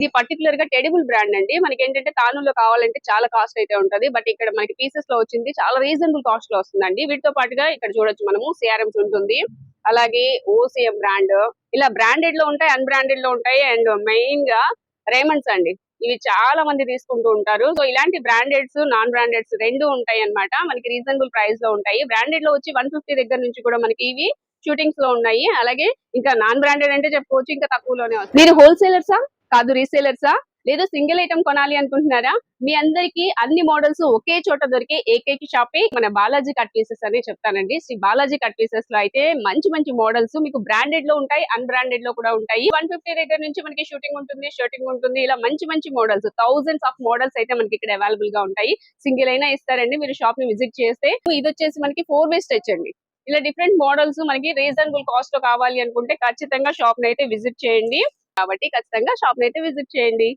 ఇది పర్టికులర్ గా టెడిబుల్ బ్రాండ్ అండి. మనకి ఏంటంటే తానులో కావాలంటే చాలా కాస్ట్ అయితే ఉంటది. బట్ ఇక్కడ మనకి పీసెస్ లో వచ్చింది చాలా రీజనబుల్ కాస్ట్ లో వస్తుందండి. వీటితో పాటుగా ఇక్కడ చూడొచ్చు మనము సిఆర్ఎంస్ ఉంటుంది. అలాగే ఓసిఎం బ్రాండ్, ఇలా బ్రాండెడ్ లో ఉంటాయి, అన్బ్రాండెడ్ లో ఉంటాయి. అండ్ మెయిన్ గా రేమండ్స్ అండి, ఇవి చాలా మంది తీసుకుంటూ ఉంటారు. సో ఇలాంటి బ్రాండెడ్స్, నాన్ బ్రాండెడ్స్ రెండు ఉంటాయి అన్నమాట. మనకి రీజనబుల్ ప్రైస్ లో ఉంటాయి. బ్రాండెడ్ లో వచ్చి 150 దగ్గర నుంచి కూడా మనకి ఇవి షూటింగ్స్ లో ఉన్నాయి. అలాగే ఇంకా నాన్ బ్రాండెడ్ అంటే చెప్పుకోవచ్చు ఇంకా తక్కువలోనే వస్తాయి. మీరు హోల్సేలర్సా కాదు రీసేలర్సా, లేదా సింగిల్ ఐటమ్ కొనాలి అనుకుంటున్నారా? మీ అందరికి అన్ని మోడల్స్ ఒకే చోట దొరికే ఏకైక షాపే మన బాలాజీ కట్ పీసెస్ అని చెప్తానండి. శ్రీ బాలాజీ కట్ పీసెస్ లో అయితే మంచి మంచి మోడల్స్ మీకు బ్రాండెడ్ లో ఉంటాయి, అన్బ్రాండెడ్ లో కూడా ఉంటాయి. 150 దగ్గర నుంచి మనకి షూటింగ్ ఉంటుంది, షర్టింగ్ ఉంటుంది. ఇలా మంచి మంచి మోడల్స్, థౌసండ్స్ ఆఫ్ మోడల్స్ అయితే మనకి ఇక్కడ అవైలబుల్ గా ఉంటాయి. సింగిల్ అయినా ఇస్తారండి మీరు షాప్ ని విజిట్ చేస్తే. ఇది వచ్చేసి మనకి 4-way స్ట్రెచ్ అండి. ఇలా డిఫరెంట్ మోడల్స్ మనకి రీజనబుల్ కాస్ట్ లో కావాలి అనుకుంటే ఖచ్చితంగా షాప్ ని అయితే విజిట్ చేయండి. కాబట్టి ఖచ్చితంగా షాప్ ని అయితే విజిట్ చేయండి.